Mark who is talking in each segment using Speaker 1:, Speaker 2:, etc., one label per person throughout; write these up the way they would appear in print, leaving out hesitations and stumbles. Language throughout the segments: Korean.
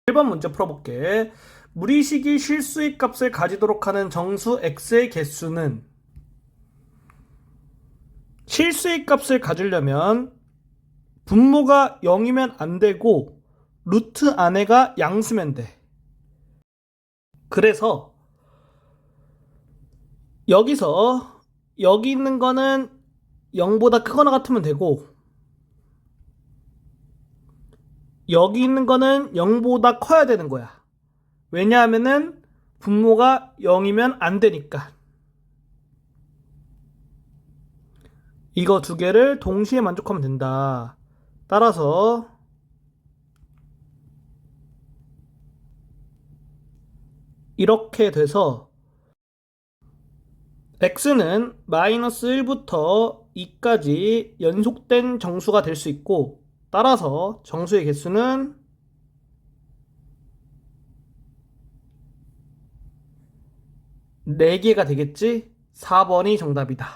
Speaker 1: 1번 문제 풀어볼게. 무리식이 실수의 값을 가지도록 하는 정수 x의 개수는 실수의 값을 가지려면 분모가 0이면 안 되고 루트 안에가 양수면 돼. 그래서 여기서 여기 있는 거는 0보다 크거나 같으면 되고 여기 있는 거는 0보다 커야 되는 거야. 왜냐하면은 분모가 0이면 안 되니까. 이거 두 개를 동시에 만족하면 된다. 따라서 이렇게 돼서 x는 마이너스 1부터 2까지 연속된 정수가 될 수 있고, 따라서 정수의 개수는 4개가 되겠지? 4번이 정답이다.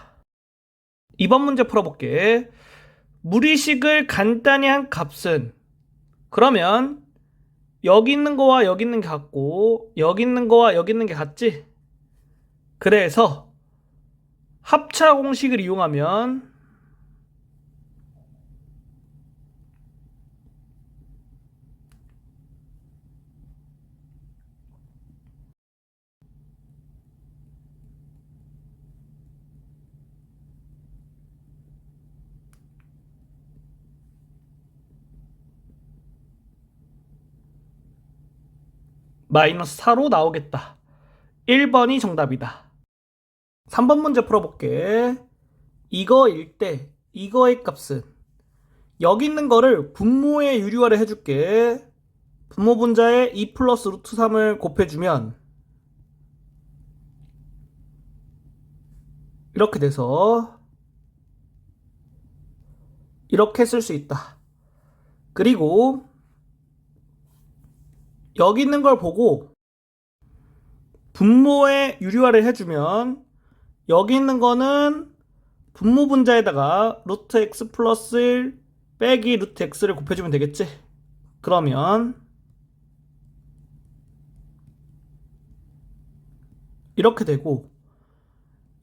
Speaker 1: 2번 문제 풀어볼게. 무리식을 간단히 한 값은, 그러면 여기 있는 거와 여기 있는 게 같고 여기 있는 거와 여기 있는 게 같지? 그래서 합차 공식을 이용하면 마이너스 4로 나오겠다. 1번이 정답이다. 3번 문제 풀어볼게. 이거일 때 이거의 값은, 여기 있는 거를 분모에 유리화를 해줄게. 분모 분자에 2 플러스 루트 3을 곱해주면 이렇게 돼서 이렇게 쓸 수 있다. 그리고 여기 있는 걸 보고 분모에 유리화를 해주면 여기 있는 거는 분모 분자에다가 루트 x 플러스 1 빼기 루트 x를 곱해주면 되겠지? 그러면 이렇게 되고,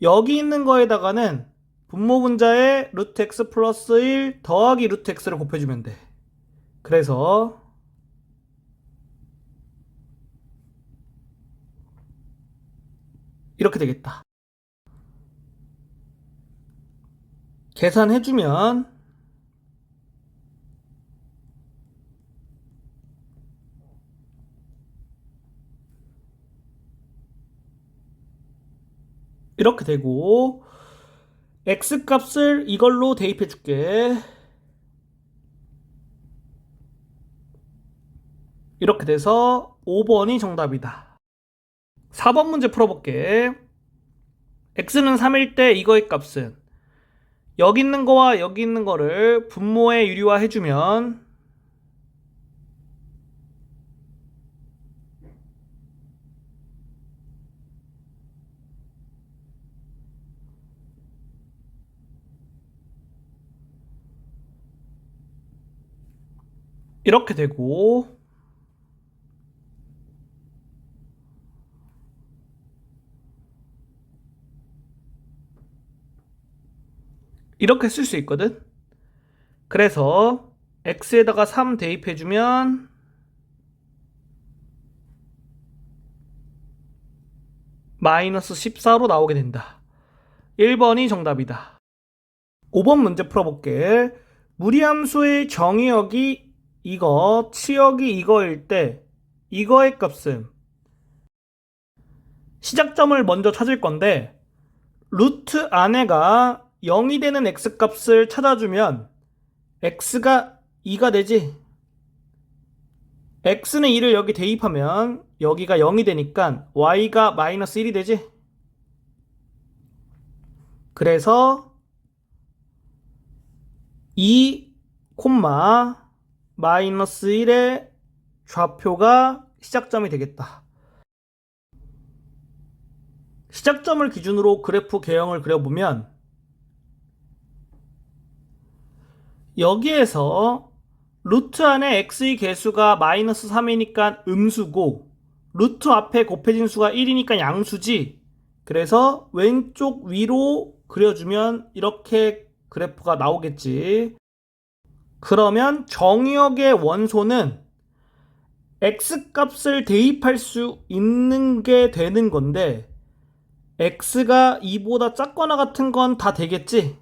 Speaker 1: 여기 있는 거에다가는 분모 분자에 루트 x 플러스 1 더하기 루트 x를 곱해주면 돼. 그래서 이렇게 되겠다. 계산해주면 이렇게 되고, x 값을 이걸로 대입해 줄게. 이렇게 돼서 5번이 정답이다. 4번 문제 풀어볼게. x는 3일 때 이거의 값은, 여기 있는 거와 여기 있는 거를 분모에 유리화 해주면 이렇게 되고, 이렇게 쓸 수 있거든. 그래서 x에다가 3 대입해주면 마이너스 14로 나오게 된다. 1번이 정답이다. 5번 문제 풀어볼게. 무리함수의 정의역이 이거, 치역이 이거일 때 이거의 값은, 시작점을 먼저 찾을 건데 루트 안에가 0이 되는 x값을 찾아주면 x가 2가 되지. x는 2를 여기 대입하면 여기가 0이 되니까 y가 마이너스 1이 되지. 그래서 2, 마이너스 1의 좌표가 시작점이 되겠다. 시작점을 기준으로 그래프 개형을 그려보면 여기에서 루트 안에 x의 개수가 마이너스 3이니까 음수고 루트 앞에 곱해진 수가 1이니까 양수지. 그래서 왼쪽 위로 그려주면 이렇게 그래프가 나오겠지. 그러면 정의역의 원소는 x값을 대입할 수 있는 게 되는 건데 x가 2보다 작거나 같은 건 다 되겠지.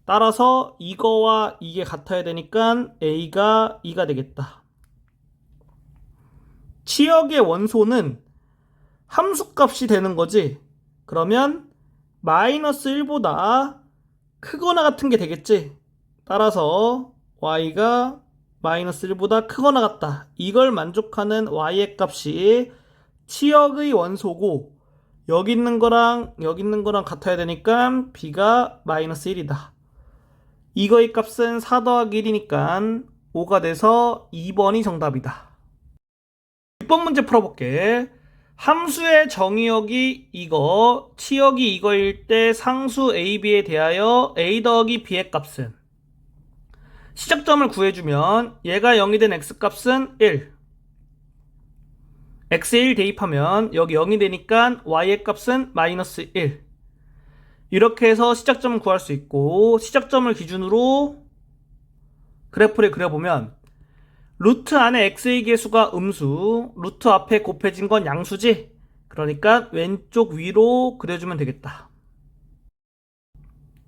Speaker 1: 따라서 이거와 이게 같아야 되니까 a가 2가 되겠다. 치역의 원소는 함수값이 되는 거지. 그러면 마이너스 1보다 크거나 같은 게 되겠지. 따라서 y가 마이너스 1보다 크거나 같다. 이걸 만족하는 y의 값이 치역의 원소고 여기 있는 거랑 여기 있는 거랑 같아야 되니까 b가 마이너스 1이다. 이거의 값은 4 더하기 1이니까 5가 돼서 2번이 정답이다. 6번 문제 풀어볼게. 함수의 정의역이 이거, 치역이 이거일 때 상수 a, b에 대하여 a 더하기 b의 값은 시작점을 구해주면 얘가 0이 된 x값은 1. x에 1 대입하면 여기 0이 되니까 y의 값은 마이너스 1. 이렇게 해서 시작점을 구할 수 있고 시작점을 기준으로 그래프를 그려보면 루트 안에 x의 개수가 음수, 루트 앞에 곱해진 건 양수지? 그러니까 왼쪽 위로 그려주면 되겠다.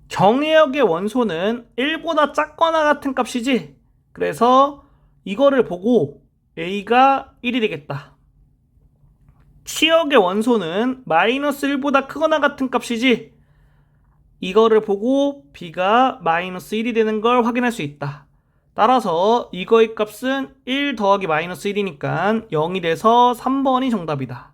Speaker 1: 정의역의 원소는 1보다 작거나 같은 값이지? 그래서 이거를 보고 a가 1이 되겠다. 치역의 원소는 마이너스 1보다 크거나 같은 값이지? 이거를 보고 b가 마이너스 1이 되는 걸 확인할 수 있다. 따라서 이거의 값은 1 더하기 마이너스 1이니까 0이 돼서 3번이 정답이다.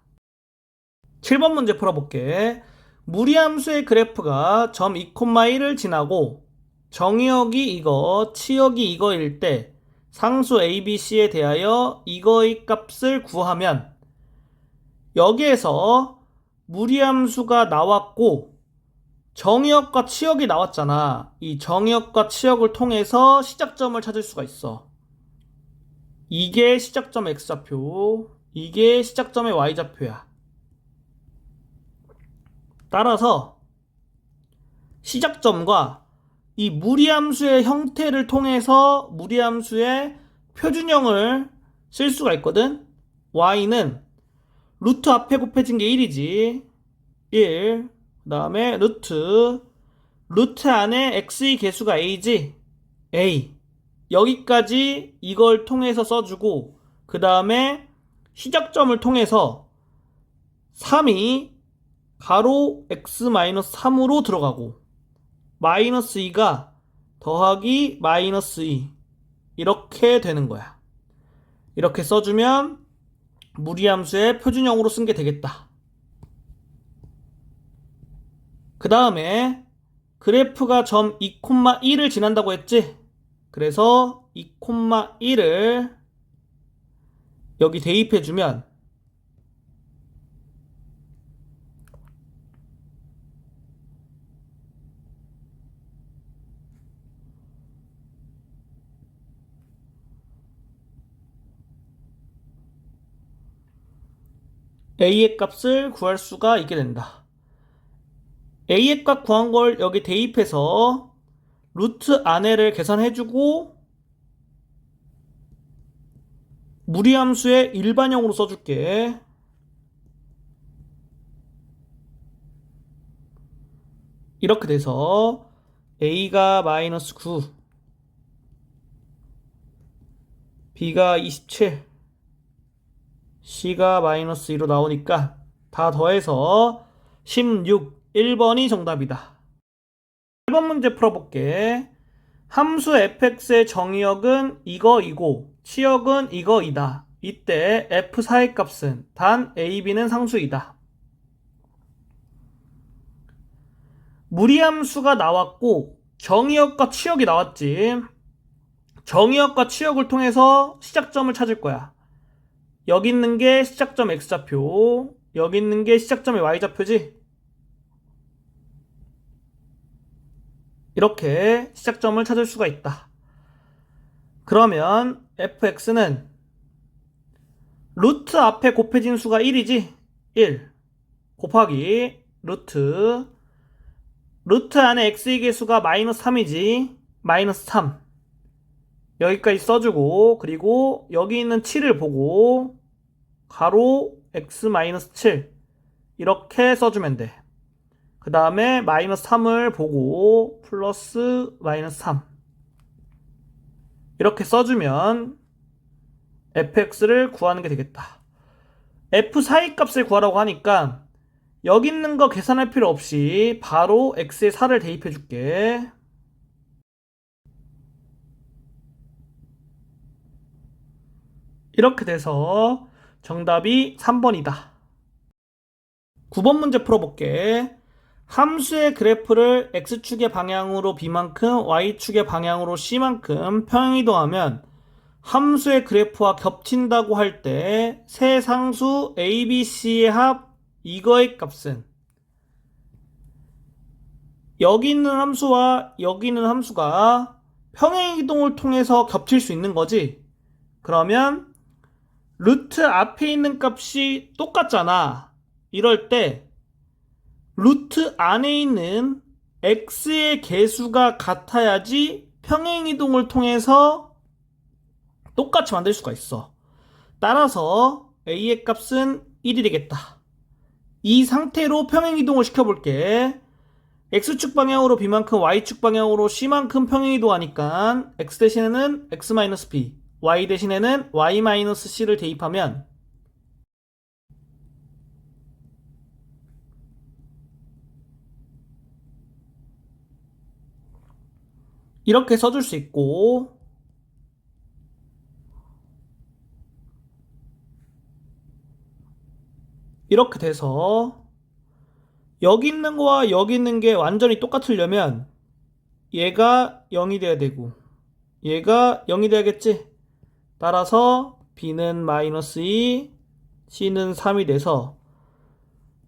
Speaker 1: 7번 문제 풀어볼게. 무리함수의 그래프가 점 2,1을 지나고 정의역이 이거, 치역이 이거일 때 상수 ABC에 대하여 이거의 값을 구하면 여기에서 무리함수가 나왔고 정의역과 치역이 나왔잖아. 이 정의역과 치역을 통해서 시작점을 찾을 수가 있어. 이게 시작점 x좌표, 이게 시작점의 y좌표야. 따라서 시작점과 이 무리함수의 형태를 통해서 무리함수의 표준형을 쓸 수가 있거든. y는 루트 앞에 곱해진 게 1이지. 1. 그 다음에 루트 안에 x의 개수가 a지. a. 여기까지 이걸 통해서 써주고 그 다음에 시작점을 통해서 3이 가로 x-3으로 들어가고 마이너스 2가 더하기 마이너스 2 이렇게 되는 거야. 이렇게 써주면 무리함수의 표준형으로 쓴 게 되겠다. 그 다음에 그래프가 점 2,1을 지난다고 했지? 그래서 2,1을 여기 대입해주면 a의 값을 구할 수가 있게 된다. a의 값 구한 걸 여기 대입해서 루트 안에를 계산해주고 무리함수의 일반형으로 써줄게. 이렇게 돼서 a가 마이너스 9, b가 27, c가 마이너스 2로 나오니까 다 더해서 16, 1번이 정답이다. 1번 문제 풀어볼게. 함수 fx의 정의역은 이거이고 치역은 이거이다. 이때 f4의 값은 단 a, b는 상수이다. 무리함수가 나왔고 정의역과 치역이 나왔지. 정의역과 치역을 통해서 시작점을 찾을 거야. 여기 있는 게 시작점 x좌표, 여기 있는 게 시작점의 y좌표지. 이렇게 시작점을 찾을 수가 있다. 그러면 fx는 루트 앞에 곱해진 수가 1이지? 1 곱하기 루트 안에 x의 개수가 마이너스 3이지? 마이너스 3 여기까지 써주고, 그리고 여기 있는 7을 보고 가로 x 마이너스 7 이렇게 써주면 돼. 그 다음에 마이너스 3을 보고 플러스 마이너스 3 이렇게 써주면 fx를 구하는 게 되겠다. f 사이 값을 구하라고 하니까 여기 있는 거 계산할 필요 없이 바로 x의 4를 대입해 줄게. 이렇게 돼서 정답이 3번이다. 9번 문제 풀어볼게. 함수의 그래프를 x축의 방향으로 b만큼 y축의 방향으로 c만큼 평행이동하면 함수의 그래프와 겹친다고 할 때 세 상수 a, b, c의 합 이거의 값은 여기 있는 함수와 여기 있는 함수가 평행이동을 통해서 겹칠 수 있는 거지. 그러면 루트 앞에 있는 값이 똑같잖아. 이럴 때 루트 안에 있는 x의 개수가 같아야지 평행이동을 통해서 똑같이 만들 수가 있어. 따라서 a의 값은 1이 되겠다. 이 상태로 평행이동을 시켜볼게. x축 방향으로 b만큼 y축 방향으로 c만큼 평행이동하니까 x 대신에는 x-b, y 대신에는 y-c를 대입하면 이렇게 써줄 수 있고, 이렇게 돼서 여기 있는 거와 여기 있는 게 완전히 똑같으려면 얘가 0이 돼야 되고 얘가 0이 돼야겠지. 따라서 b는 마이너스 2, c는 3이 돼서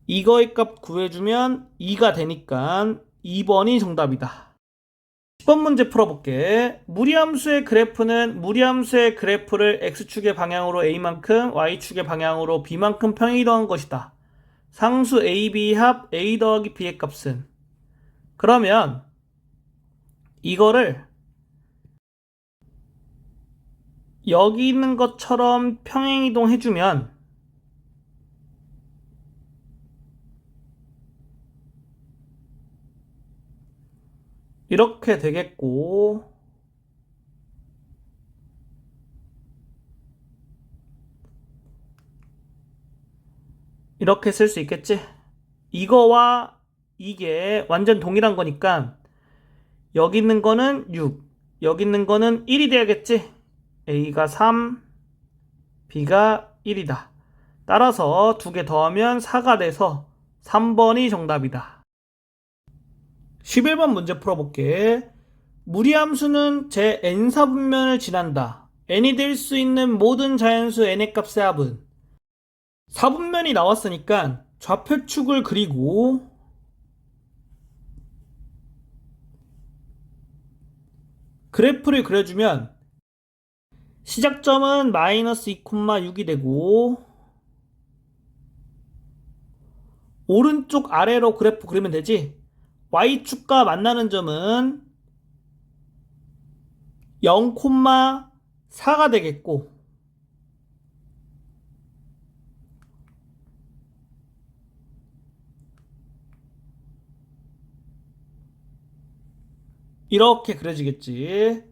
Speaker 1: 이거의 값 구해주면 2가 되니까 2번이 정답이다. 10번 문제 풀어볼게. 무리함수의 그래프는 무리함수의 그래프를 x축의 방향으로 a만큼 y축의 방향으로 b만큼 평행이동한 것이다. 상수 a, b 합 a 더하기 b의 값은? 그러면 이거를 여기 있는 것처럼 평행이동 해주면 이렇게 되겠고, 이렇게 쓸 수 있겠지? 이거와 이게 완전 동일한 거니까 여기 있는 거는 6, 여기 있는 거는 1이 돼야겠지? a가 3, b가 1이다. 따라서 두 개 더하면 4가 돼서 3번이 정답이다. 11번 문제 풀어볼게. 무리함수는 제 n사분면을 지난다. n이 될 수 있는 모든 자연수 n의 값의 합은? 사분면이 나왔으니까 좌표축을 그리고 그래프를 그려주면 시작점은 마이너스 2,6이 되고 오른쪽 아래로 그래프 그리면 되지. y축과 만나는 점은 0,4가 되겠고 이렇게 그려지겠지.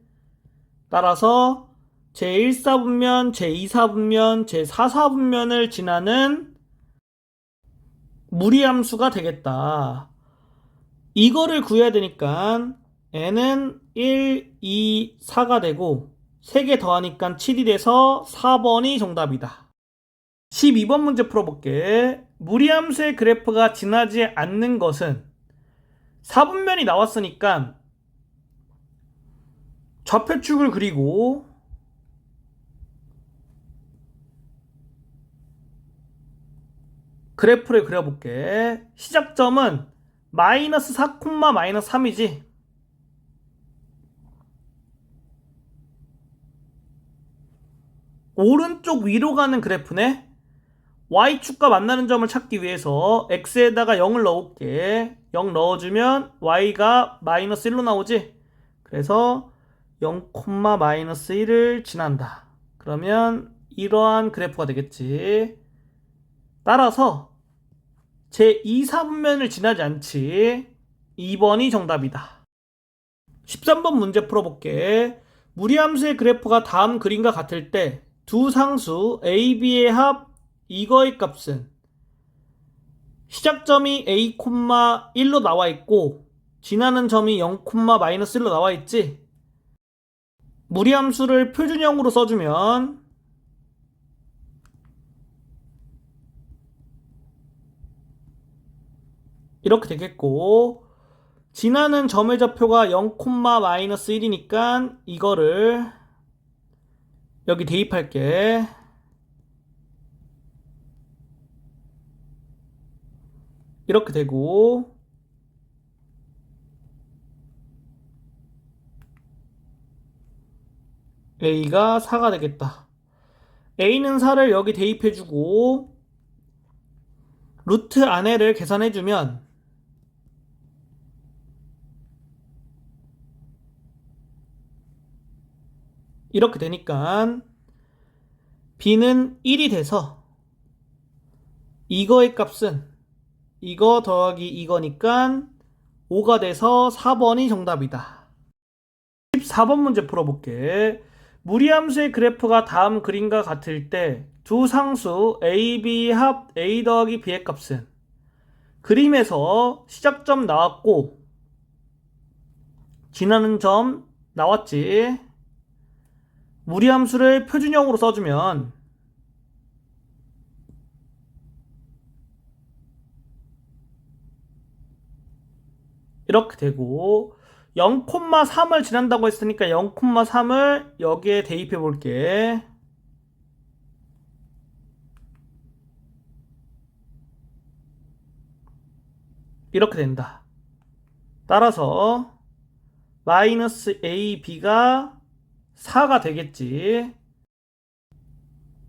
Speaker 1: 따라서 제1사분면, 제2사분면, 제4사분면을 지나는 무리함수가 되겠다. 이거를 구해야 되니까 n은 1, 2, 4가 되고 3개 더하니까 7이 돼서 4번이 정답이다. 12번 문제 풀어볼게. 무리함수의 그래프가 지나지 않는 것은? 사분면이 나왔으니까 좌표축을 그리고 그래프를 그려볼게. 시작점은 마이너스 4, 마이너스 3이지. 오른쪽 위로 가는 그래프네. y축과 만나는 점을 찾기 위해서 x에다가 0을 넣을게. 0 넣어주면 y가 마이너스 1로 나오지. 그래서 0, 마이너스 1을 지난다. 그러면 이러한 그래프가 되겠지. 따라서 제 2, 4분면을 지나지 않지. 2번이 정답이다. 13번 문제 풀어볼게. 무리함수의 그래프가 다음 그림과 같을 때 두 상수 a, b의 합 이거의 값은 시작점이 a, 1로 나와 있고 지나는 점이 0, 마이너스 1로 나와 있지. 무리함수를 표준형으로 써주면 이렇게 되겠고, 지나는 점의 좌표가 0, 마이너스 1이니까 이거를 여기 대입할게. 이렇게 되고, a가 4가 되겠다. a는 4를 여기 대입해주고 루트 안에를 계산해주면 이렇게 되니까 b는 1이 돼서 이거의 값은 이거 더하기 이거니까 5가 돼서 4번이 정답이다. 14번 문제 풀어볼게. 무리함수의 그래프가 다음 그림과 같을 때 두 상수 a, b 합 a 더하기 b의 값은 그림에서 시작점 나왔고 지나는 점 나왔지. 무리함수를 표준형으로 써주면 이렇게 되고 0, 3을 지난다고 했으니까 0, 3을 여기에 대입해 볼게. 이렇게 된다. 따라서 마이너스 a, b가 4가 되겠지.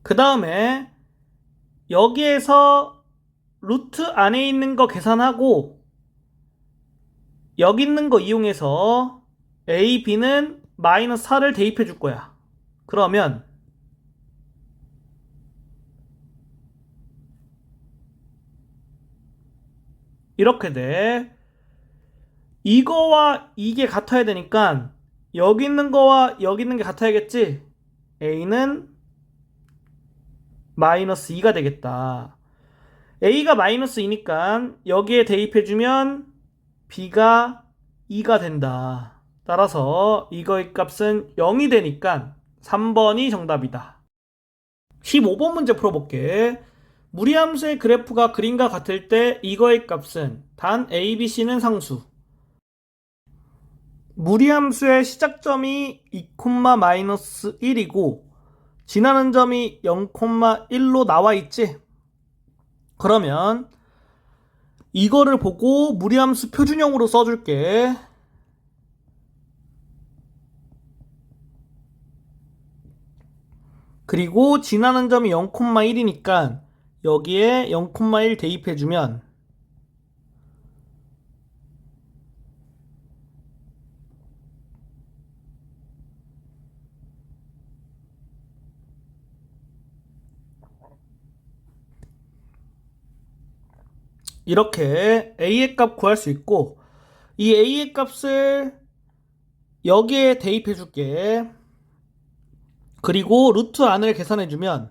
Speaker 1: 그 다음에 여기에서 루트 안에 있는 거 계산하고 여기 있는 거 이용해서 a, b는 마이너스 4를 대입해 줄 거야. 그러면 이렇게 돼. 이거와 이게 같아야 되니까 여기 있는 거와 여기 있는 게 같아야겠지. a는 마이너스 2가 되겠다. a가 마이너스 2니까 여기에 대입해주면 b가 2가 된다. 따라서 이거의 값은 0이 되니까 3번이 정답이다. 15번 문제 풀어볼게. 무리함수의 그래프가 그림과 같을 때 이거의 값은 단 a, b, c는 상수. 무리함수의 시작점이 2, 마이너스 1이고 지나는 점이 0, 1로 나와 있지? 그러면 이거를 보고 무리함수 표준형으로 써줄게. 그리고 지나는 점이 0, 1이니까 여기에 0, 1 대입해주면 이렇게 a의 값 구할 수 있고 이 a의 값을 여기에 대입해 줄게. 그리고 루트 안을 계산해 주면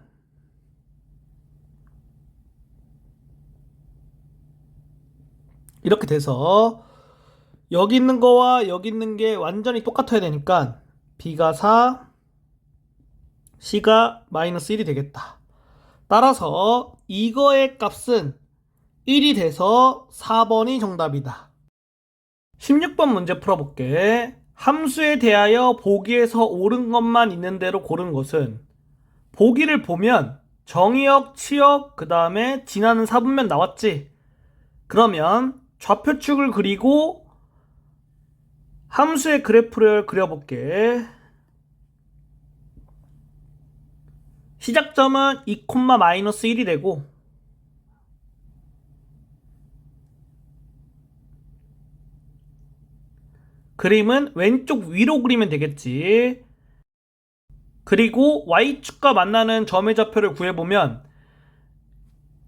Speaker 1: 이렇게 돼서 여기 있는 거와 여기 있는 게 완전히 똑같아야 되니까 b가 4, c가 마이너스 1이 되겠다. 따라서 이거의 값은 1이 돼서 4번이 정답이다. 16번 문제 풀어볼게. 함수에 대하여 보기에서 옳은 것만 있는 대로 고른 것은 보기를 보면 정의역, 치역, 그 다음에 지나는 4분면 나왔지? 그러면 좌표축을 그리고 함수의 그래프를 그려볼게. 시작점은 2, 마이너스 1이 되고 그림은 왼쪽 위로 그리면 되겠지. 그리고 y축과 만나는 점의 좌표를 구해보면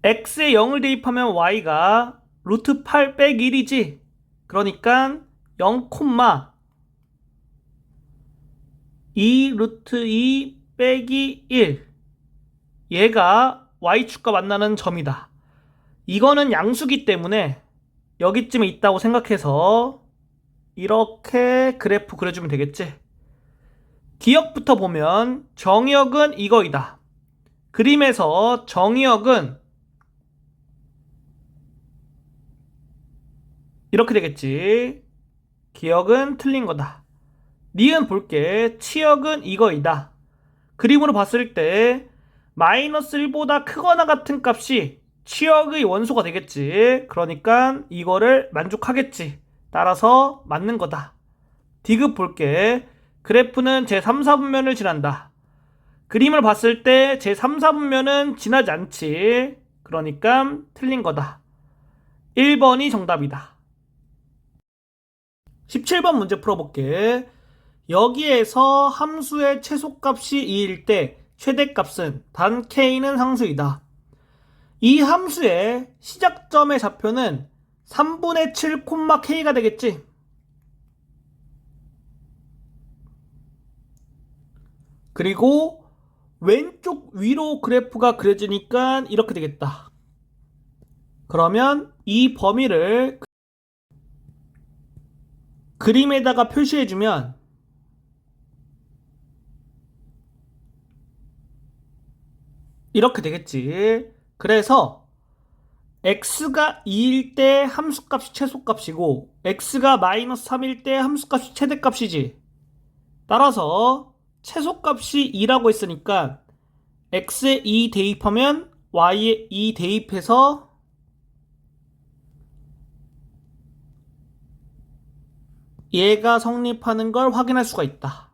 Speaker 1: x에 0을 대입하면 y가 루트 8 빼기 1이지. 그러니까 0, 2 루트 2 빼기 1. 얘가 y축과 만나는 점이다. 이거는 양수기 때문에 여기쯤에 있다고 생각해서 이렇게 그래프 그려주면 되겠지. 기억부터 보면 정의역은 이거이다. 그림에서 정의역은 이렇게 되겠지. 기억은 틀린 거다. 니은 볼게. 치역은 이거이다. 그림으로 봤을 때 마이너스 1보다 크거나 같은 값이 치역의 원소가 되겠지. 그러니까 이거를 만족하겠지. 따라서 맞는 거다. 디귿 볼게. 그래프는 제3, 4분면을 지난다. 그림을 봤을 때 제3, 4분면은 지나지 않지. 그러니까 틀린 거다. 1번이 정답이다. 17번 문제 풀어볼게. 여기에서 함수의 최소값이 2일 때 최대값은 단 k는 상수이다. 이 함수의 시작점의 좌표는 3분의 7, k가 되겠지. 그리고 왼쪽 위로 그래프가 그려지니까 이렇게 되겠다. 그러면 이 범위를 그림에다가 표시해주면 이렇게 되겠지. 그래서 x가 2일 때 함수값이 최소값이고 x가 마이너스 3일 때 함수값이 최대값이지. 따라서 최소값이 2라고 했으니까 x에 2 대입하면 y에 2 대입해서 얘가 성립하는 걸 확인할 수가 있다.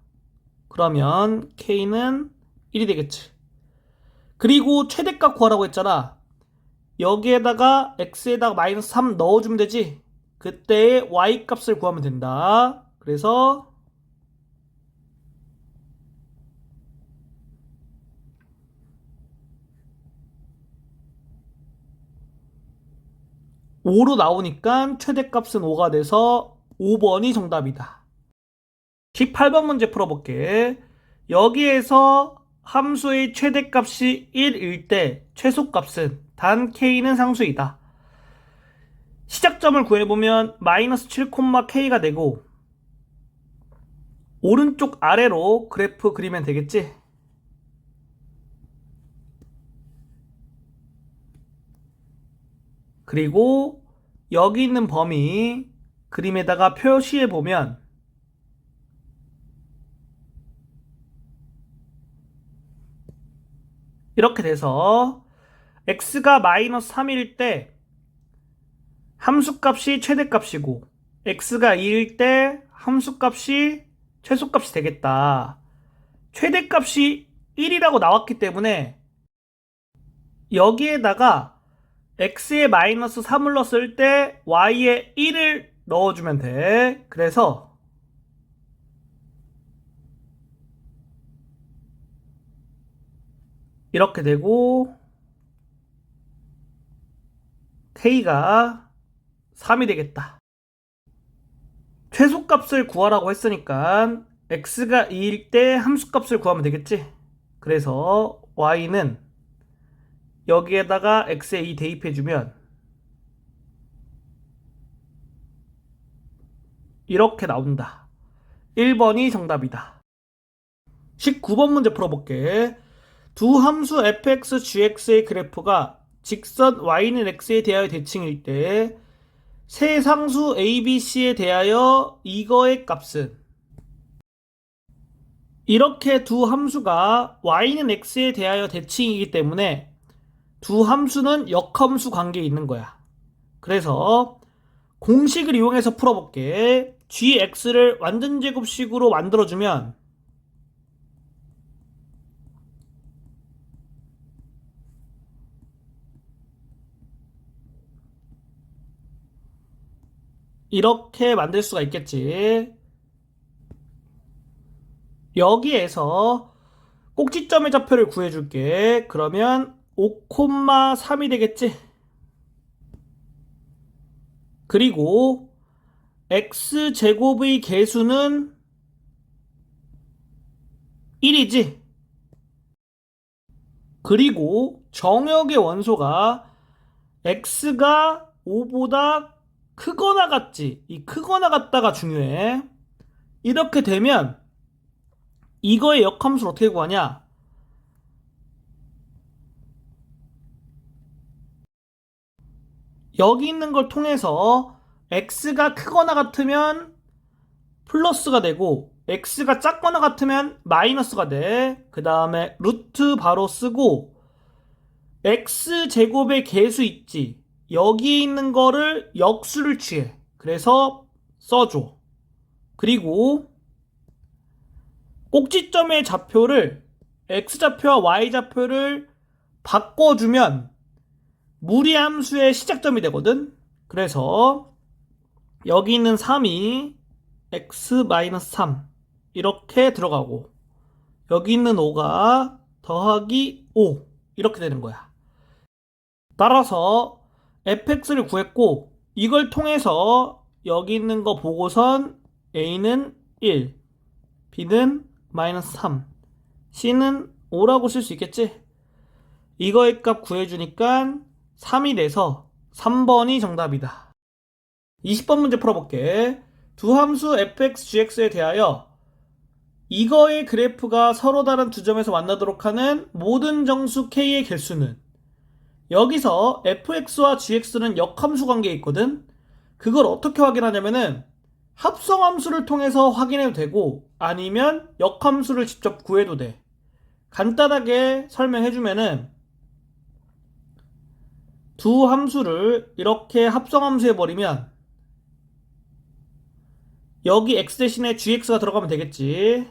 Speaker 1: 그러면 k는 1이 되겠지. 그리고 최대값 구하라고 했잖아. 여기에다가 x에다가 마이너스 3 넣어주면 되지. 그때의 y값을 구하면 된다. 그래서 (5로) 나오니까 최대값은 5가 돼서 5번이 정답이다. 18번 문제 풀어볼게. 여기에서 함수의 최대값이 1일 때 최소값은 단 k는 상수이다. 시작점을 구해보면 마이너스 7, k가 되고 오른쪽 아래로 그래프 그리면 되겠지. 그리고 여기 있는 범위 그림에다가 표시해보면 이렇게 돼서 x가 마이너스 3일 때 함수값이 최대값이고 x가 2일 때 함수값이 최소값이 되겠다. 최대값이 1이라고 나왔기 때문에 여기에다가 x에 마이너스 3을 넣었을 때 y에 1을 넣어주면 돼. 그래서 이렇게 되고 k가 3이 되겠다. 최소값을 구하라고 했으니까 x가 2일 때 함수값을 구하면 되겠지. 그래서 y는 여기에다가 x에 2 대입해주면 이렇게 나온다. 1번이 정답이다. 19번 문제 풀어볼게. 두 함수 fx, gx의 그래프가 직선 y는 x에 대하여 대칭일 때 세 상수 a, b, c에 대하여 이거의 값은 이렇게 두 함수가 y는 x에 대하여 대칭이기 때문에 두 함수는 역함수 관계에 있는 거야. 그래서 공식을 이용해서 풀어볼게. gx를 완전제곱식으로 만들어주면 이렇게 만들 수가 있겠지. 여기에서 꼭지점의 좌표를 구해줄게. 그러면 5,3이 되겠지. 그리고 x제곱의 개수는 1이지. 그리고 정역의 원소가 x가 5보다 크거나 같지. 이 크거나 같다가 중요해. 이렇게 되면 이거의 역함수를 어떻게 구하냐? 여기 있는 걸 통해서 x가 크거나 같으면 플러스가 되고 x가 작거나 같으면 마이너스가 돼. 그 다음에 루트 바로 쓰고 x제곱의 개수 있지. 여기 있는 거를 역수를 취해. 그래서 써줘. 그리고 꼭지점의 좌표를 x좌표와 y좌표를 바꿔주면 무리함수의 시작점이 되거든. 그래서 여기 있는 3이 x-3 이렇게 들어가고 여기 있는 5가 더하기 5 이렇게 되는 거야. 따라서 fx를 구했고 이걸 통해서 여기 있는 거 보고선 a는 1, b는 -3, c는 5라고 쓸 수 있겠지? 이거의 값 구해주니까 3이 돼서 3번이 정답이다. 20번 문제 풀어볼게. 두 함수 fx, gx에 대하여 이거의 그래프가 서로 다른 두 점에서 만나도록 하는 모든 정수 k의 개수는 여기서 fx와 gx는 역함수 관계에 있거든. 그걸 어떻게 확인하냐면은 합성함수를 통해서 확인해도 되고 아니면 역함수를 직접 구해도 돼. 간단하게 설명해주면은 두 함수를 이렇게 합성함수 해버리면 여기 x 대신에 gx가 들어가면 되겠지.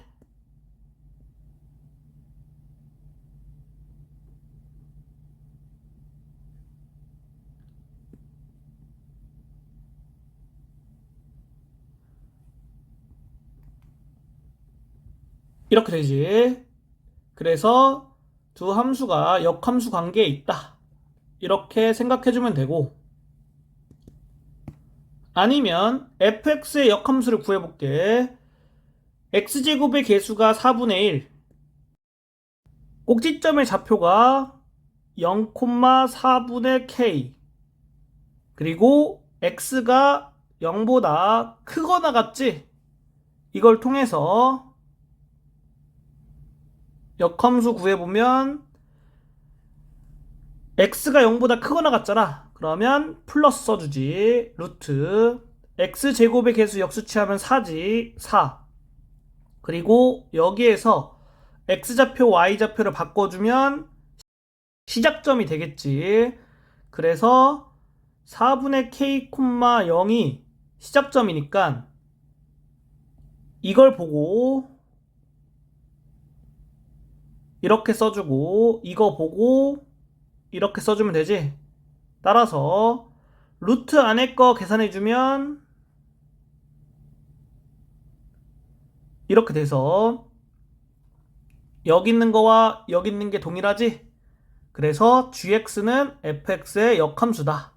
Speaker 1: 이렇게 되지. 그래서 두 함수가 역함수 관계에 있다. 이렇게 생각해주면 되고 아니면 fx의 역함수를 구해볼게. x제곱의 개수가 4분의 1 꼭지점의 좌표가 0,4분의 k 그리고 x가 0보다 크거나 같지? 이걸 통해서 역함수 구해보면 x가 0보다 크거나 같잖아. 그러면 플러스 써주지. 루트 x제곱의 개수 역수치하면 4지. 4. 그리고 여기에서 x좌표, y좌표를 바꿔주면 시작점이 되겠지. 그래서 4분의 k, 0이 시작점이니까 이걸 보고 이렇게 써주고 이거 보고 이렇게 써주면 되지. 따라서 루트 안에 거 계산해주면 이렇게 돼서 여기 있는 거와 여기 있는 게 동일하지? 그래서 gx는 fx의 역함수다.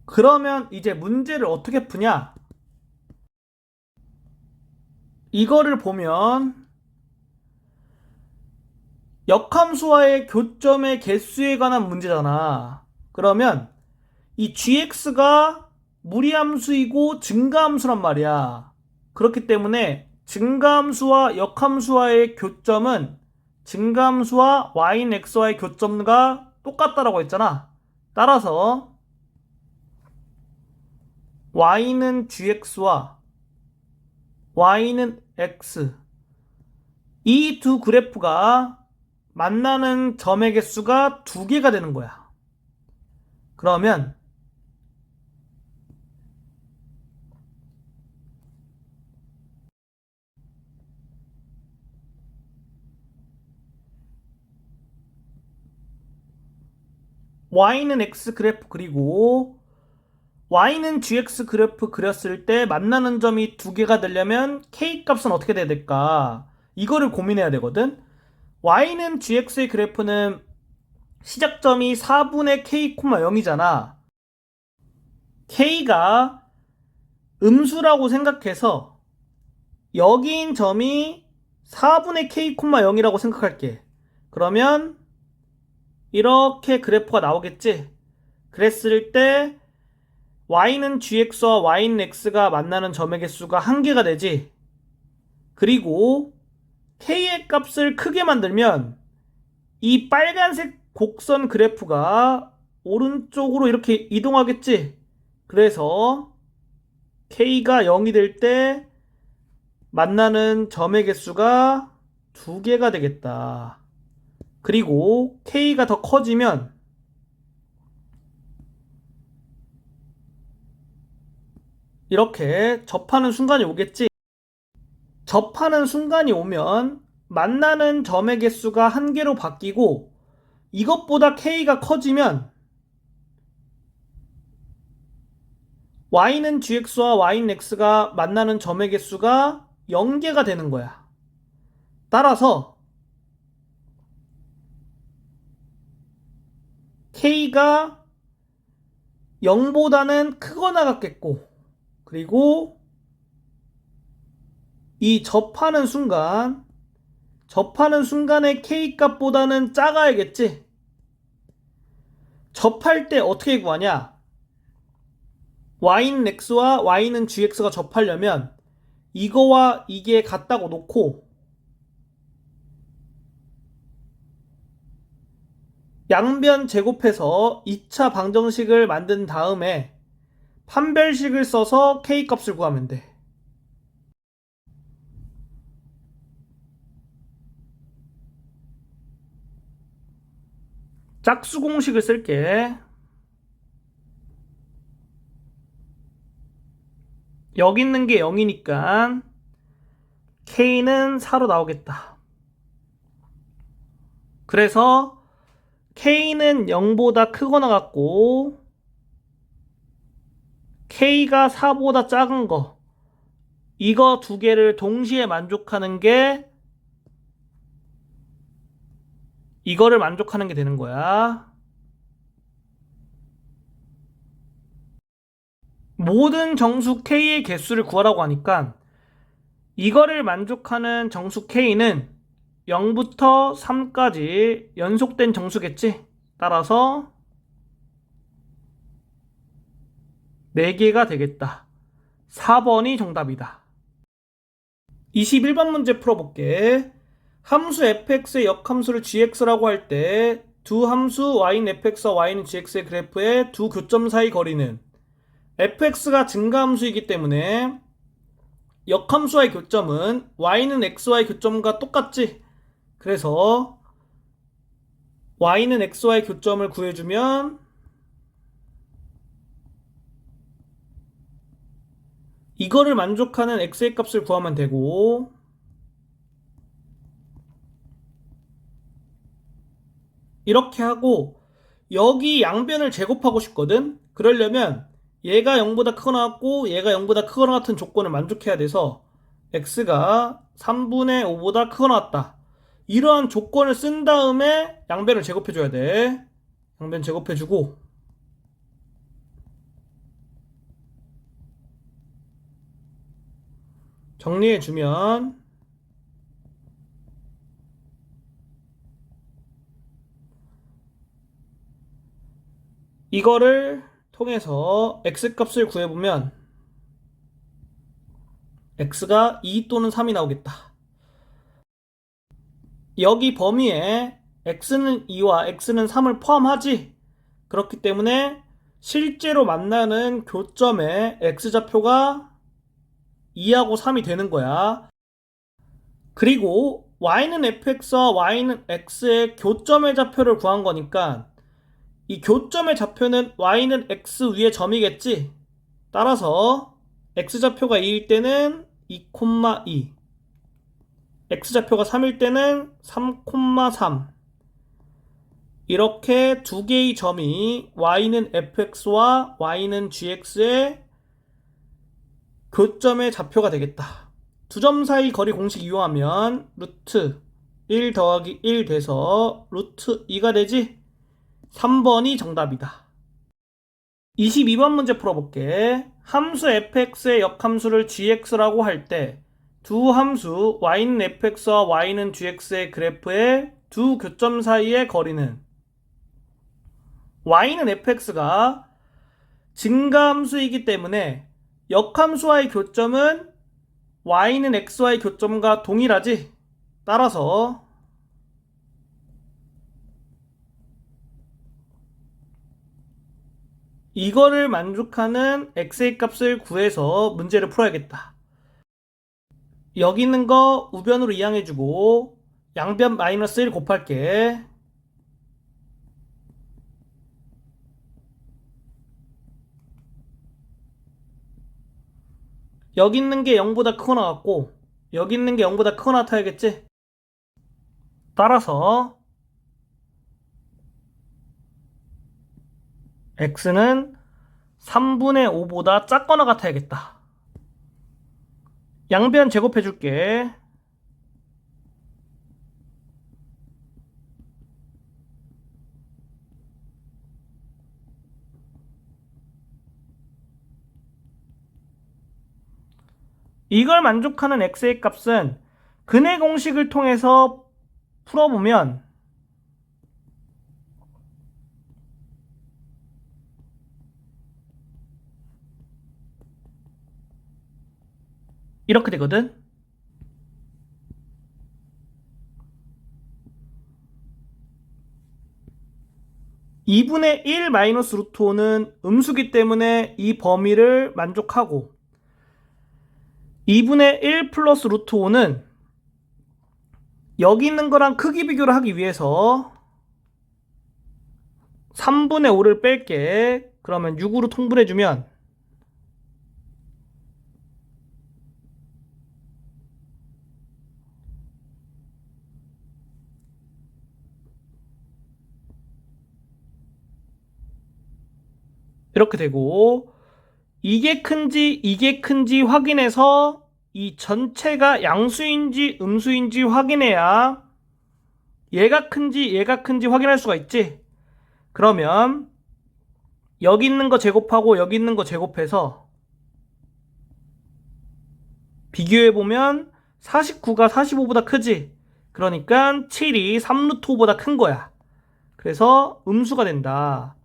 Speaker 1: 그러면 이제 문제를 어떻게 푸냐? 이거를 보면 역함수와의 교점의 개수에 관한 문제잖아. 그러면 이 gx가 무리함수이고 증가함수란 말이야. 그렇기 때문에 증가함수와 역함수와의 교점은 증가함수와 y는 x와의 교점과 똑같다라고 했잖아. 따라서 y는 gx와 y는 x 이 두 그래프가 만나는 점의 개수가 두 개가 되는 거야. 그러면 y는 x 그래프 그리고 y는 gx 그래프 그렸을 때 만나는 점이 두 개가 되려면 k 값은 어떻게 돼야 될까? 이거를 고민해야 되거든. y는 gx의 그래프는 시작점이 4분의 k, 0이잖아. k가 음수라고 생각해서 여기인 점이 4분의 k, 0이라고 생각할게. 그러면 이렇게 그래프가 나오겠지? 그랬을 때 y는 gx와 y는 x가 만나는 점의 개수가 한 개가 되지. 그리고 k의 값을 크게 만들면 이 빨간색 곡선 그래프가 오른쪽으로 이렇게 이동하겠지. 그래서 k가 0이 될 때 만나는 점의 개수가 두 개가 되겠다. 그리고 k가 더 커지면 이렇게 접하는 순간이 오겠지. 접하는 순간이 오면 만나는 점의 개수가 한 개로 바뀌고 이것보다 k가 커지면 y는 gx와 y는 x가 만나는 점의 개수가 0개가 되는 거야. 따라서 k가 0보다는 크거나 같겠고, 그리고 이 접하는 순간에 k 값보다는 작아야겠지. 접할 때 어떻게 구하냐? y는 x와 y는 gx가 접하려면 이거와 이게 같다고 놓고 양변 제곱해서 2차 방정식을 만든 다음에 판별식을 써서 k 값을 구하면 돼. 짝수 공식을 쓸게. 여기 있는 게 0이니까 k는 4로 나오겠다. 그래서 k는 0보다 크거나 같고 k가 4보다 작은 거, 이거 두 개를 동시에 만족하는 게 이거를 만족하는 게 되는 거야. 모든 정수 k의 개수를 구하라고 하니까 이거를 만족하는 정수 k는 0부터 3까지 연속된 정수겠지? 따라서 4개가 되겠다. 4번이 정답이다. 21번 문제 풀어볼게. 함수 fx의 역함수를 gx라고 할 때 두 함수 y는 fx와 y는 gx의 그래프의 두 교점 사이 거리는 fx가 증가함수이기 때문에 역함수와의 교점은 y는 x와의 교점과 똑같지? 그래서 y는 x와의 교점을 구해주면 이거를 만족하는 x의 값을 구하면 되고, 이렇게 하고 여기 양변을 제곱하고 싶거든. 그러려면 얘가 0보다 크거나 같고 얘가 0보다 크거나 같은 조건을 만족해야 돼서 x가 3분의 5보다 크거나 같다, 이러한 조건을 쓴 다음에 양변을 제곱해줘야 돼. 양변 제곱해주고 정리해주면 이거를 통해서 x값을 구해보면 x가 2 또는 3이 나오겠다. 여기 범위에 x는 2와 x는 3을 포함하지? 그렇기 때문에 실제로 만나는 교점의 x좌표가 2하고 3이 되는 거야. 그리고 y는 fx와 y는 x의 교점의 좌표를 구한 거니까 이 교점의 좌표는 y는 x 위에 점이겠지? 따라서 x좌표가 2일 때는 2,2, x좌표가 3일 때는 3,3, 이렇게 두 개의 점이 y는 fx와 y는 gx의 교점의 좌표가 되겠다. 두 점 사이 거리 공식 이용하면 루트 1 더하기 1 돼서 루트 2가 되지? 3번이 정답이다. 22번 문제 풀어볼게. 함수 fx의 역함수를 gx라고 할 때 두 함수 y는 fx와 y는 gx의 그래프의 두 교점 사이의 거리는 y는 fx가 증가함수이기 때문에 역함수와의 교점은 y는 x와의 교점과 동일하지? 따라서 이거를 만족하는 x의 값을 구해서 문제를 풀어야겠다. 여기 있는 거 우변으로 이항해주고 양변 마이너스 1 곱할게. 여기 있는 게 0보다 크고 나왔고 여기 있는 게 0보다 크고 나타야겠지? 따라서 x는 3분의 5보다 작거나 같아야겠다. 양변 제곱해줄게. 이걸 만족하는 x의 값은 근의 공식을 통해서 풀어보면 이렇게 되거든. (2분의 1 마이너스 루트 5는) 음수기 때문에 이 범위를 만족하고 2분의 1 플러스 루트 5는 여기 있는 거랑 크기 비교를 하기 위해서 3분의 5를 뺄게. 그러면 6으로 통분해주면 이렇게 되고 이게 큰지 확인해서 이 전체가 양수인지 음수인지 확인해야 얘가 큰지 확인할 수가 있지. 그러면 여기 있는 거 제곱하고 여기 있는 거 제곱해서 비교해보면 49가 45보다 크지. 그러니까 7이 3루트 5보다 큰 거야. 그래서 음수가 된다.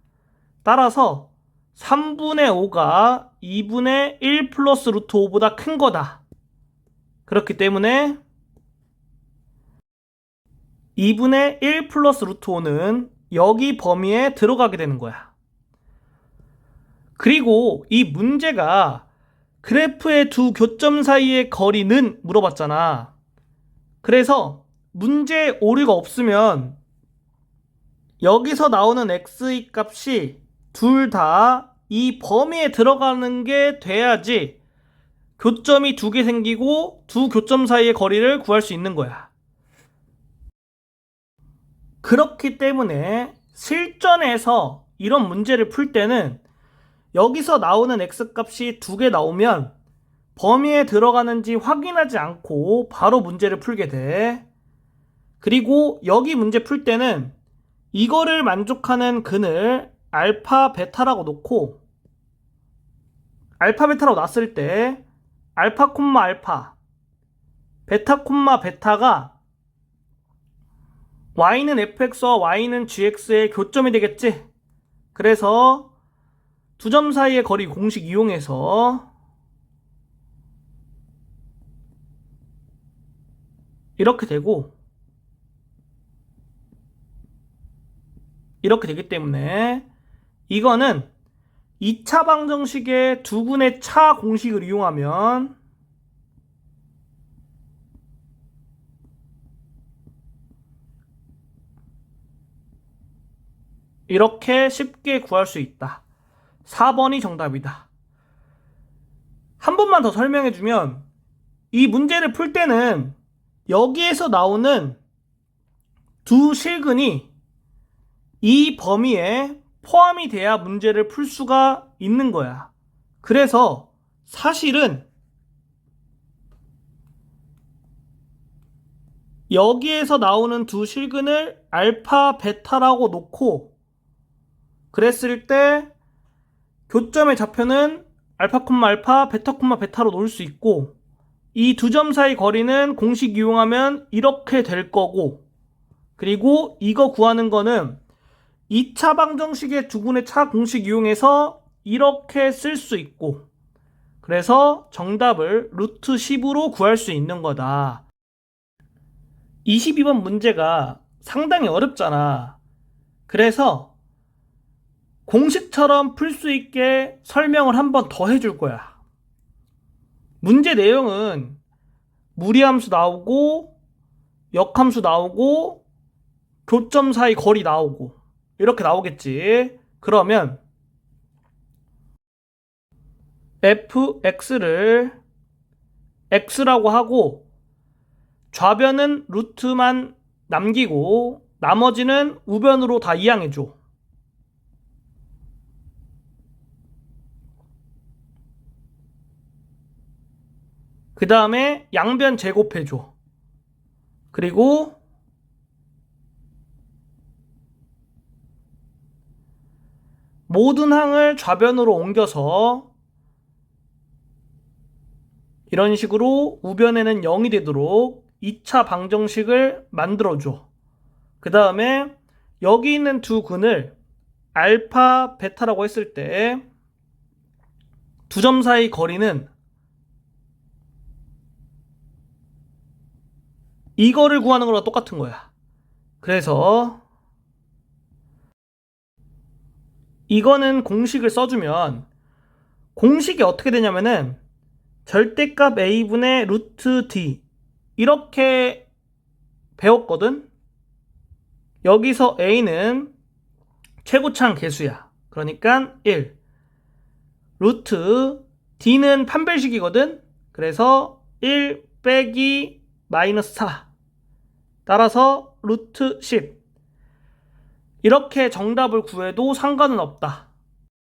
Speaker 1: 따라서 3분의 5가 2분의 1 플러스 루트 5보다 큰 거다. 그렇기 때문에 2분의 1 플러스 루트 5는 여기 범위에 들어가게 되는 거야. 그리고 이 문제가 그래프의 두 교점 사이의 거리는 물어봤잖아. 그래서 문제에 오류가 없으면 여기서 나오는 x의 값이 둘 다 이 범위에 들어가는 게 돼야지 교점이 두 개 생기고 두 교점 사이의 거리를 구할 수 있는 거야. 그렇기 때문에 실전에서 이런 문제를 풀 때는 여기서 나오는 x값이 두 개 나오면 범위에 들어가는지 확인하지 않고 바로 문제를 풀게 돼. 그리고 여기 문제 풀 때는 이거를 만족하는 근을 알파 베타라고 놓고 알파 베타라고 놨을 때 알파 콤마 알파 베타 콤마 베타가 y는 fx와 y는 gx의 교점이 되겠지. 그래서 두 점 사이의 거리 공식 이용해서 이렇게 되고 이렇게 되기 때문에 이거는 2차 방정식의 두근의 차 공식을 이용하면 이렇게 쉽게 구할 수 있다. 4번이 정답이다. 한 번만 더 설명해주면 이 문제를 풀 때는 여기에서 나오는 두 실근이 이 범위에 포함이 돼야 문제를 풀 수가 있는 거야. 그래서 사실은 여기에서 나오는 두 실근을 알파, 베타라고 놓고 그랬을 때 교점의 좌표는 알파, 알파, 베타, 베타로 놓을 수 있고 이 두 점 사이 거리는 공식 이용하면 이렇게 될 거고 그리고 이거 구하는 거는 2차 방정식의 두분의 차 공식 이용해서 이렇게 쓸 수 있고 그래서 정답을 루트 10으로 구할 수 있는 거다. 22번 문제가 상당히 어렵잖아. 그래서 공식처럼 풀 수 있게 설명을 한 번 더 해줄 거야. 문제 내용은 무리함수 나오고 역함수 나오고 교점 사이 거리 나오고 이렇게 나오겠지. 그러면 fx를 x라고 하고 좌변은 루트만 남기고 나머지는 우변으로 다 이항해줘. 그 다음에 양변 제곱해줘. 그리고 모든 항을 좌변으로 옮겨서 이런 식으로 우변에는 0이 되도록 2차 방정식을 만들어줘. 그 다음에 여기 있는 두 근을 알파, 베타라고 했을 때 두 점 사이 거리는 이거를 구하는 거랑 똑같은 거야. 그래서 이거는 공식을 써주면 공식이 어떻게 되냐면은 절대값 a분의 루트 d 이렇게 배웠거든. 여기서 a는 최고차항 개수야. 그러니까 1 루트 d는 판별식이거든. 그래서 1 빼기 마이너스 4 따라서 루트 10 이렇게 정답을 구해도 상관은 없다.